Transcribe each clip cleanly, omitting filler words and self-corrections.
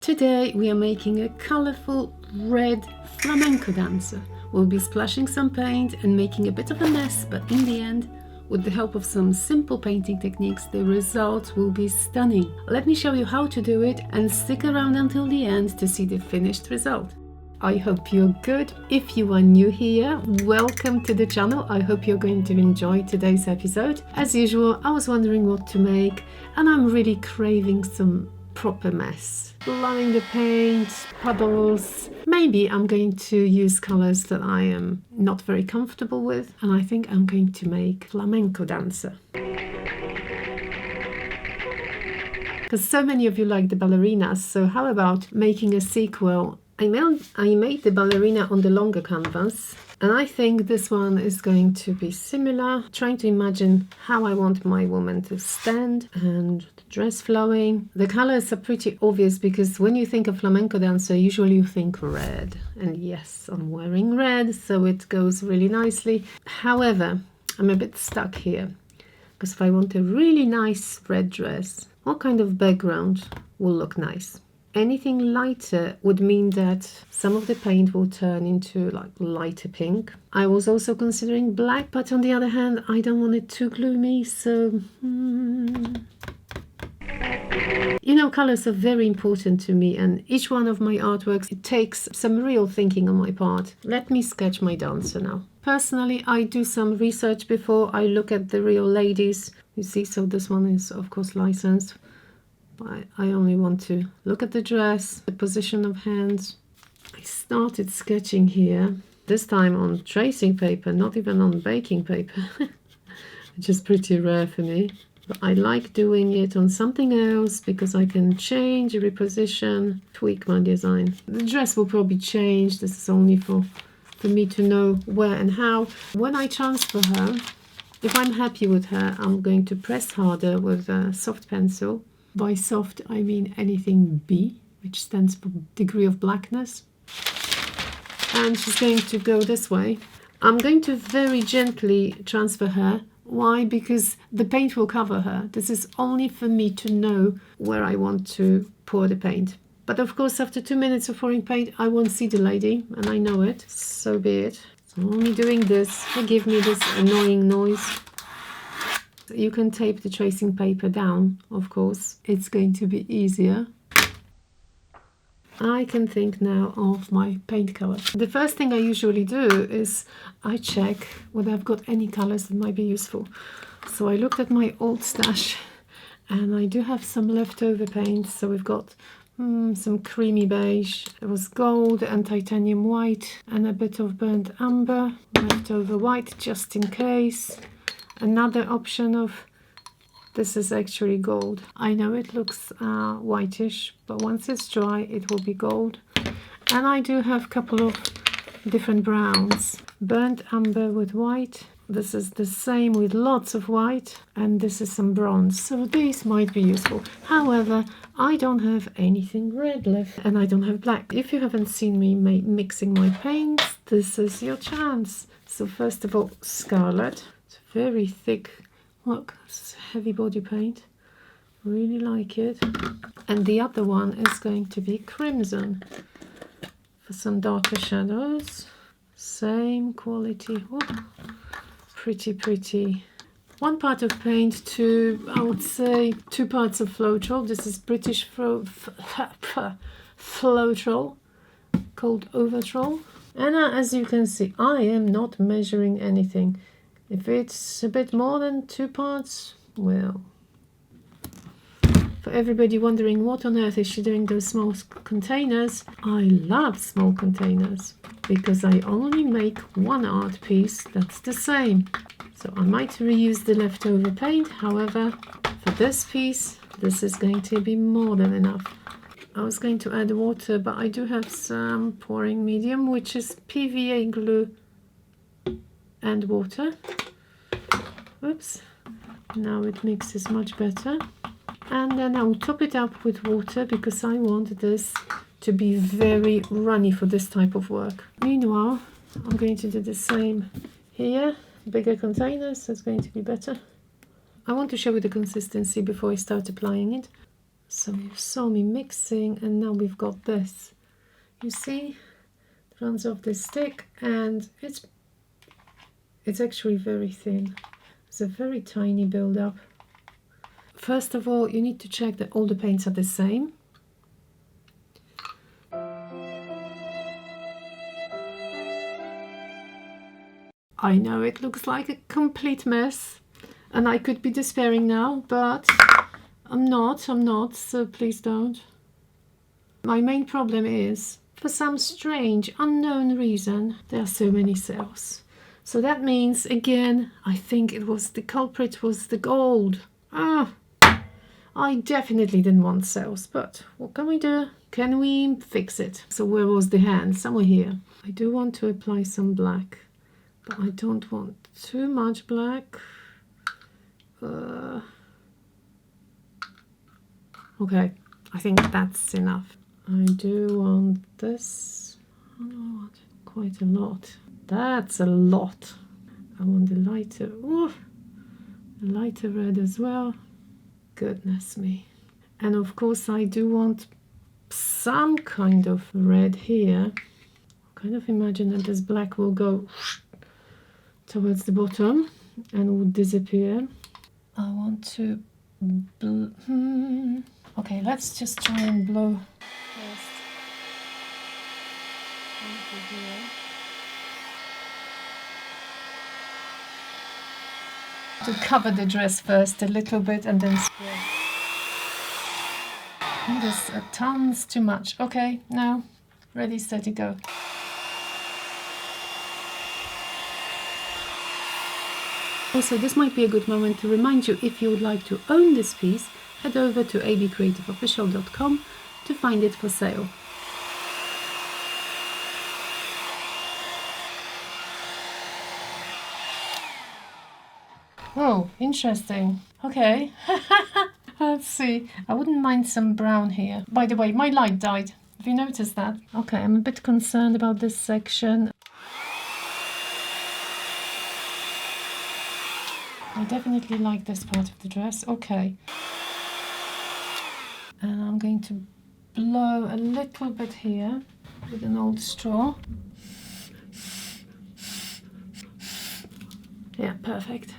Today we are making a colorful red flamenco dancer. We'll be splashing some paint and making a bit of a mess, but in the end, with the help of some simple painting techniques, the result will be stunning. Let me show you how to do it and stick around until the end to see the finished result. I hope you're good. If you are new here, welcome to the channel. I hope you're going to enjoy today's episode. As usual, I was wondering what to make and I'm really craving some proper mess. Blowing the paint, puddles. Maybe I'm going to use colors that I am not very comfortable with, and I think I'm going to make flamenco dancer. Because so many of you like the ballerinas, so how about making a sequel? I made the ballerina on the longer canvas, and I think this one is going to be similar. Trying to imagine how I want my woman to stand and the dress flowing. The colors are pretty obvious because when you think of flamenco dancer, usually you think red. And yes, I'm wearing red, so it goes really nicely. However, I'm a bit stuck here because if I want a really nice red dress, what kind of background will look nice? Anything lighter would mean that some of the paint will turn into like lighter pink. I was also considering black, but on the other hand, I don't want it too gloomy, so... You know, colors are very important to me, and each one of my artworks, it takes some real thinking on my part. Let me sketch my dancer now. Personally, I do some research before I look at the real ladies. You see, so this one is of course licensed. I only want to look at the dress, the position of hands. I started sketching here, this time on tracing paper, not even on baking paper, which is pretty rare for me. But I like doing it on something else because I can change, reposition, tweak my design. The dress will probably change. This is only for me to know where and how. When I transfer her, if I'm happy with her, I'm going to press harder with a soft pencil. By soft, I mean anything B, which stands for degree of blackness. And she's going to go this way. I'm going to very gently transfer her. Why? Because the paint will cover her. This is only for me to know where I want to pour the paint. But of course, after 2 minutes of pouring paint, I won't see the lady, and I know it. So be it. So I'm only doing this. Forgive me this annoying noise. You can tape the tracing paper down, of course. It's going to be easier. I can think now of my paint color. The first thing I usually do is I check whether I've got any colors that might be useful. So I looked at my old stash and I do have some leftover paint. So we've got some creamy beige. It was gold and titanium white and a bit of burnt umber. Leftover white just in case. Another option of this is actually gold. I know it looks whitish, but once it's dry it will be gold. And I do have a couple of different browns. Burnt umber with white. This is the same with lots of white, and this is some bronze. So these might be useful. However, I don't have anything red left and I don't have black. If you haven't seen me mixing my paints, this is your chance. So first of all, scarlet. Very thick, look, it's heavy body paint, really like it. And the other one is going to be crimson for some darker shadows. Same quality. Oh, pretty. One part of paint to, I would say, 2 parts of Floetrol. This is British Floetrol called Overtrol. And as you can see, I am not measuring anything. If it's a bit more than 2 parts, well, for everybody wondering what on earth is she doing those small containers, I love small containers because I only make one art piece that's the same. So I might reuse the leftover paint, however, for this piece, this is going to be more than enough. I was going to add water, but I do have some pouring medium, which is PVA glue and water. Oops, now it mixes much better. And then I'll top it up with water because I want this to be very runny for this type of work. Meanwhile, I'm going to do the same here. Bigger containers, that's going to be better. I want to show you the consistency before I start applying it. So you saw me mixing, and now we've got this. You see, it runs off this stick, and it's actually very thin. It's a very tiny build-up. First of all, you need to check that all the paints are the same. I know it looks like a complete mess, and I could be despairing now, but I'm not, so please don't. My main problem is, for some strange, unknown reason, there are so many sales. So that means, again, I think it was the culprit was the gold. I definitely didn't want sales, but what can we do? Can we fix it? So where was the hand? Somewhere here. I do want to apply some black, but I don't want too much black. Okay, I think that's enough. I do want this. Oh, no, I want quite a lot. That's a lot. I want the lighter, the lighter red as well. Goodness me. And of course I do want some kind of red here. Kind of imagine that this black will go towards the bottom and will disappear. I want to okay, let's just try and blow first. To cover the dress first a little bit and then spray. There's tons too much. Okay, now ready, steady, go. Also, this might be a good moment to remind you, if you would like to own this piece, head over to abcreativeofficial.com to find it for sale. Oh, interesting. Okay. Let's see. I wouldn't mind some brown here. By the way, my light died. Have you noticed that? Okay, I'm a bit concerned about this section. I definitely like this part of the dress. Okay. And I'm going to blow a little bit here with an old straw. Yeah, perfect.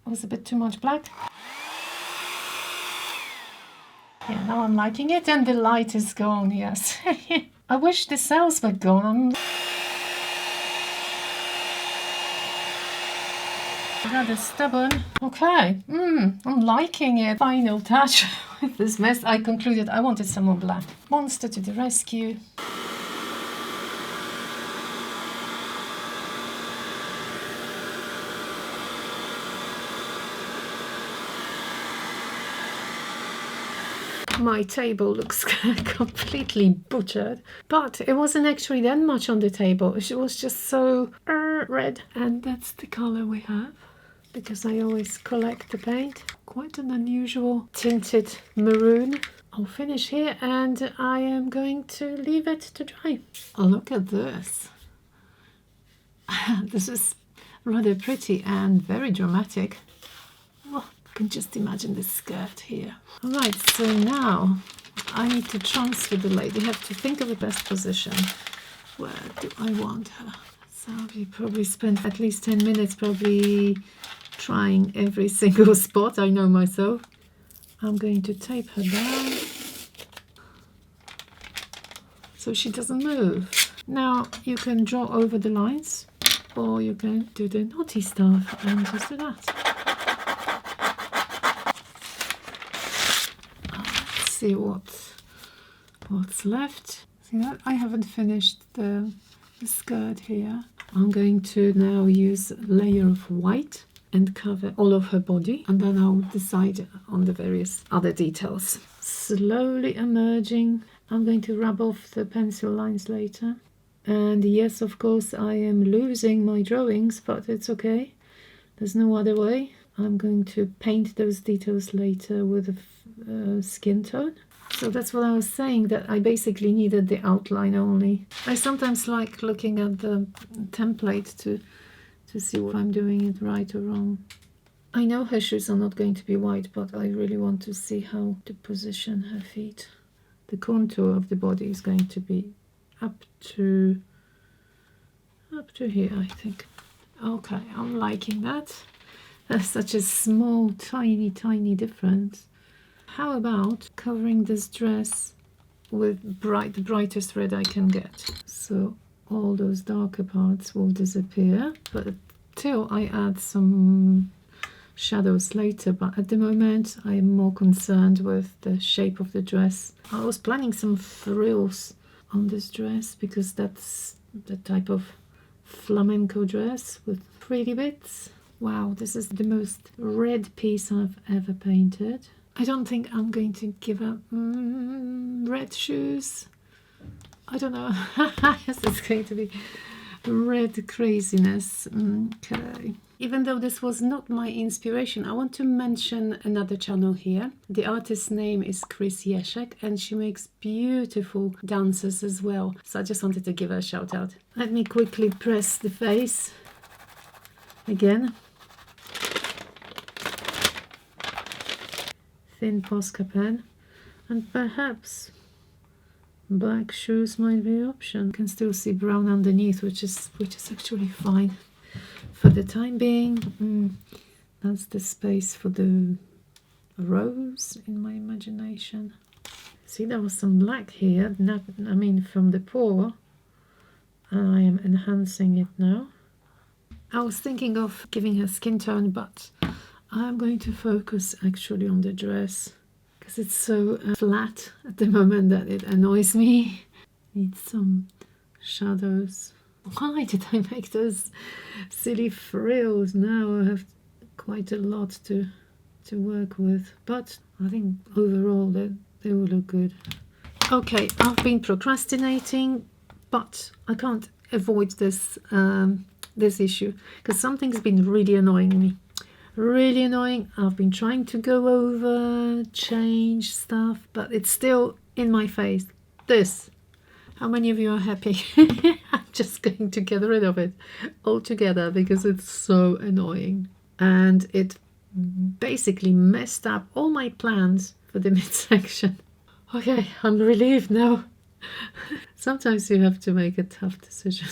Was a bit too much black. Yeah, now I'm liking it, and the light is gone, yes. I wish the cells were gone. I'm rather stubborn. Okay, I'm liking it. Final touch with this mess. I concluded I wanted some more black. Monster to the rescue. My table looks completely butchered, but it wasn't actually that much on the table. It was just so red, and that's the color we have, because I always collect the paint. Quite an unusual tinted maroon. I'll finish here, and I am going to leave it to dry. Oh, look at this. This is rather pretty and very dramatic. Oh, I can just imagine the skirt here. All right, so now I need to transfer the lady. I have to think of the best position. Where do I want her? So we probably spent at least 10 minutes probably trying every single spot. I know myself. I'm going to tape her down so she doesn't move. Now you can draw over the lines, or you can do the naughty stuff and just do that. Let's see what's left. See that? I haven't finished the skirt here. I'm going to now use a layer of white and cover all of her body, and then I'll decide on the various other details. Slowly emerging. I'm going to rub off the pencil lines later. And yes, of course, I am losing my drawings, but it's okay. There's no other way. I'm going to paint those details later with a skin tone. So that's what I was saying, that I basically needed the outline only. I sometimes like looking at the template to see if I'm doing it right or wrong. I know her shoes are not going to be white, but I really want to see how to position her feet. The contour of the body is going to be up to here, I think. Okay, I'm liking that. That's such a small, tiny difference. How about covering this dress with the brightest red I can get? So all those darker parts will disappear, but till I add some shadows later. But at the moment I am more concerned with the shape of the dress. I was planning some frills on this dress because that's the type of flamenco dress with pretty bits. Wow, this is the most red piece I've ever painted. I don't think I'm going to give up red shoes. I don't know. This is going to be red craziness. Okay. Even though this was not my inspiration, I want to mention another channel here. The artist's name is Chris Yeshek, and she makes beautiful dances as well. So I just wanted to give her a shout out. Let me quickly press the face again. Thin Posca pen, and perhaps black shoes might be an option. You can still see brown underneath, which is actually fine for the time being. That's the space for the rose in my imagination. See, there was some black here, from the paw. I am enhancing it now. I was thinking of giving her skin tone, but I'm going to focus actually on the dress because it's so flat at the moment that it annoys me. Needs some shadows. Why did I make those silly frills? Now I have quite a lot to work with, but I think overall they will look good. Okay, I've been procrastinating, but I can't avoid this issue because something's been really annoying me. Really annoying. I've been trying to go over, change stuff, but it's still in my face. This. How many of you are happy? I'm just going to get rid of it altogether because it's so annoying. And it basically messed up all my plans for the midsection. Okay, I'm relieved now. Sometimes you have to make a tough decision.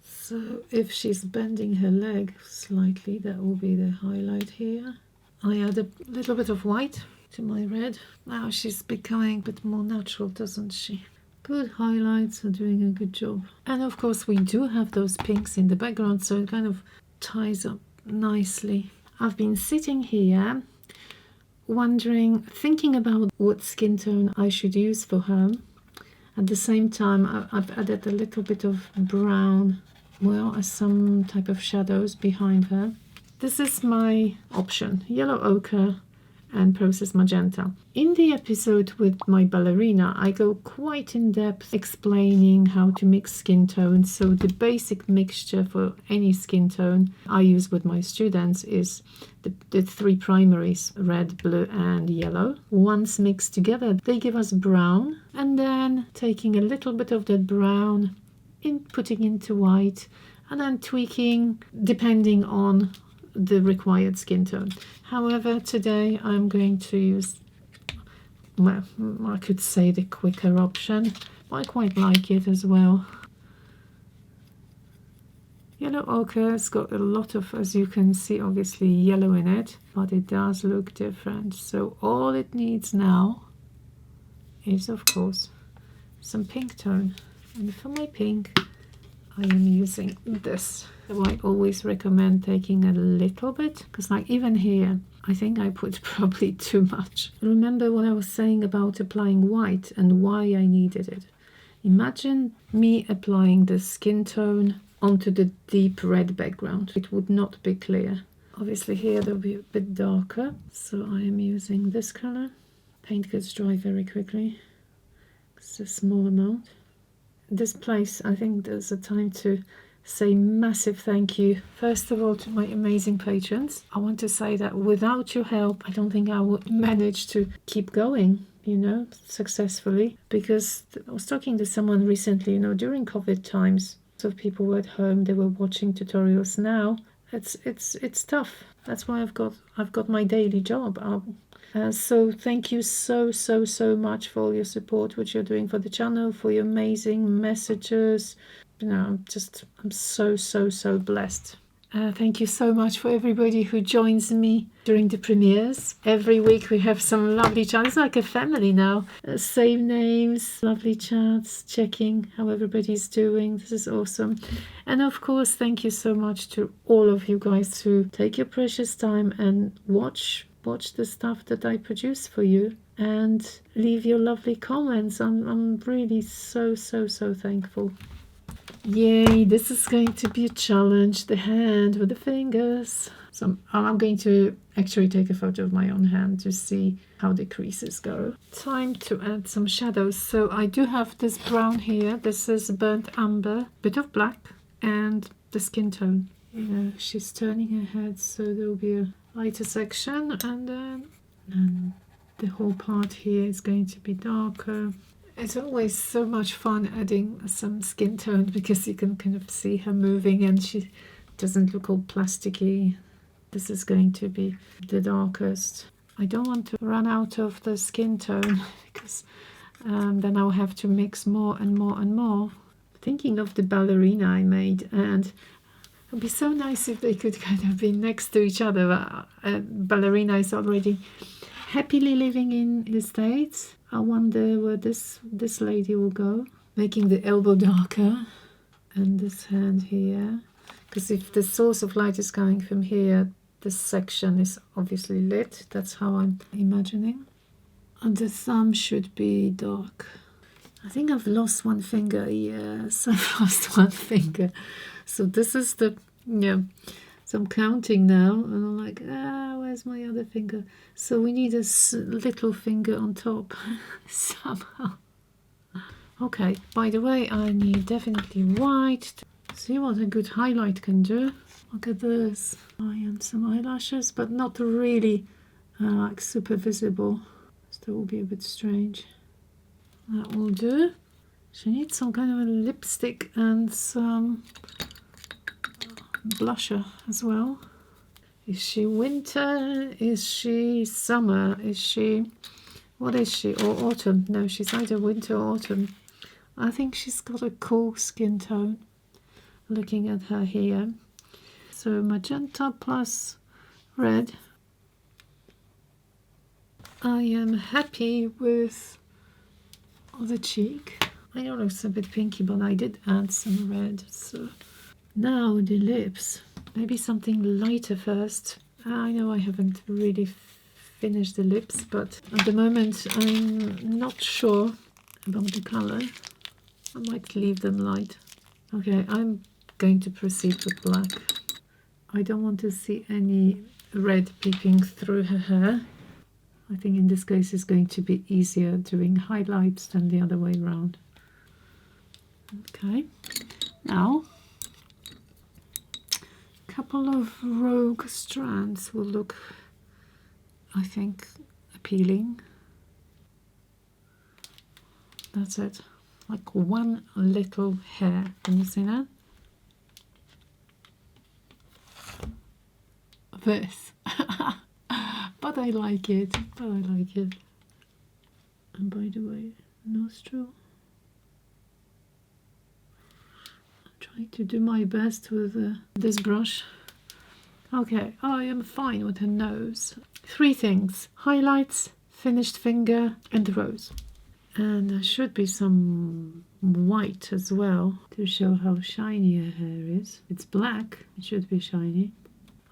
So if she's bending her leg slightly, that will be the highlight here. I add a little bit of white to my red. Now she's becoming a bit more natural, doesn't she? Good highlights are doing a good job. And of course we do have those pinks in the background, so it kind of ties up nicely. I've been sitting here wondering, thinking about what skin tone I should use for her. At the same time, I've added a little bit of brown, well, as some type of shadows behind her. This is my option, yellow ochre and processed magenta. In the episode with my ballerina, I go quite in depth explaining how to mix skin tones. So the basic mixture for any skin tone I use with my students is the three primaries, red, blue and yellow. Once mixed together, they give us brown, and then taking a little bit of that brown, putting into white, and then tweaking depending on the required skin tone. However, today I'm going to use, well, I could say the quicker option, but I quite like it as well. Yellow ochre has got a lot of, as you can see, obviously yellow in it, but it does look different. So all it needs now is, of course, some pink tone. And for my pink, I am using this. So I always recommend taking a little bit, because like even here, I think I put probably too much. Remember what I was saying about applying white and why I needed it. Imagine me applying the skin tone onto the deep red background. It would not be clear. Obviously here they'll be a bit darker, so I am using this color. Paint gets dry very quickly. It's a small amount. This place, I think there's a time to say massive thank you, first of all, to my amazing patrons. I want to say that without your help, I don't think I would manage to keep going, you know, successfully. Because I was talking to someone recently, you know, during COVID times, so people were at home, they were watching tutorials. Now it's tough. That's why I've got my daily job. So thank you so much for all your support, what you're doing for the channel, for your amazing messages. You know, I'm so blessed. Thank you so much for everybody who joins me during the premieres. Every week we have some lovely chats. It's like a family now. Same names, lovely chats, checking how everybody's doing. This is awesome. And of course, thank you so much to all of you guys who take your precious time and watch the stuff that I produce for you and leave your lovely comments. I'm really so thankful. Yay, this is going to be a challenge, the hand with the fingers. So I'm going to actually take a photo of my own hand to see how the creases go. Time to add some shadows. So I do have this brown here. This is burnt umber, bit of black, and the skin tone. She's turning her head, so there will be a lighter section, and then the whole part here is going to be darker. It's always so much fun adding some skin tone because you can kind of see her moving and she doesn't look all plasticky. This is going to be the darkest. I don't want to run out of the skin tone because then I'll have to mix more and more. Thinking of the ballerina I made, and it would be so nice if they could kind of be next to each other. Ballerina is already happily living in the States. I wonder where this lady will go. Making the elbow darker and this hand here. Because if the source of light is coming from here, this section is obviously lit. That's how I'm imagining. And the thumb should be dark. I think I've lost one finger. Yes, I've lost one finger. So this is the, so I'm counting now and I'm like, where's my other finger? So we need a little finger on top somehow. Okay, by the way, I need definitely white. See what a good highlight can do. Look at this. I am some eyelashes, but not really like super visible. So will be a bit strange. That will do. She needs some kind of a lipstick and some blusher as well. Is she winter? Is she summer? Is she, what is she? Or autumn? No, she's either winter or autumn. I think she's got a cool skin tone. Looking at her here. So magenta plus red. I am happy with the cheek. I know it's a bit pinky, but I did add some red. So now the lips. Maybe something lighter first. I know I haven't really finished the lips, but at the moment I'm not sure about the color. I might leave them light. Okay, I'm going to proceed with black. I don't want to see any red peeping through her hair. I think in this case it's going to be easier doing highlights than the other way around. Okay, now a couple of rogue strands will look, I think, appealing. That's it, like one little hair. Can you see that? This. But I like it. And by the way, nostril. I'm trying to do my best with this brush. Okay, I am fine with her nose. 3 things: highlights, finished finger, and the rose. And there should be some white as well to show how shiny her hair is. It's black, it should be shiny.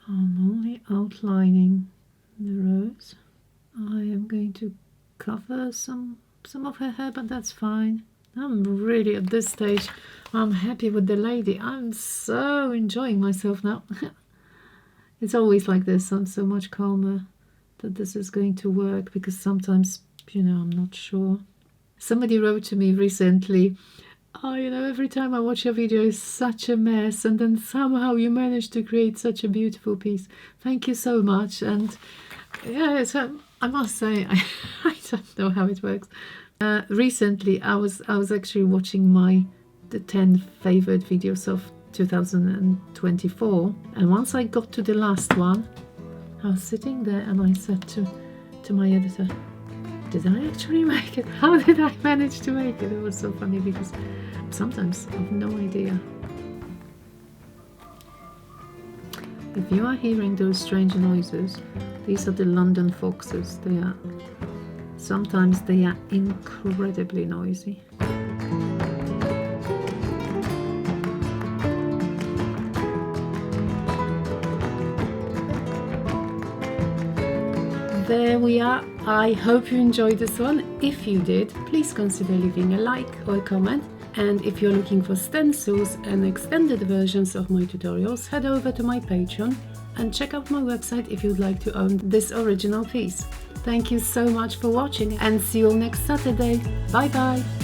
I'm only outlining the rose. I am going to cover some of her hair, but that's fine. I'm really, at this stage, I'm happy with the lady. I'm so enjoying myself now. It's always like this. I'm so much calmer that this is going to work, because sometimes, I'm not sure. Somebody wrote to me recently, oh, every time I watch your video it's such a mess, and then somehow you managed to create such a beautiful piece. Thank you so much. And yeah, so I must say, I don't know how it works. Recently I was actually watching the 10 favorite videos of 2024, and once I got to the last one, I was sitting there and I said to my editor, did I actually make it? How did I manage to make it? It was so funny because sometimes I have no idea. If you are hearing those strange noises, these are the London foxes. Sometimes they are incredibly noisy. There we are. I hope you enjoyed this one. If you did, please consider leaving a like or a comment. And if you're looking for stencils and extended versions of my tutorials, head over to my Patreon and check out my website if you'd like to own this original piece. Thank you so much for watching and see you all next Saturday. Bye bye!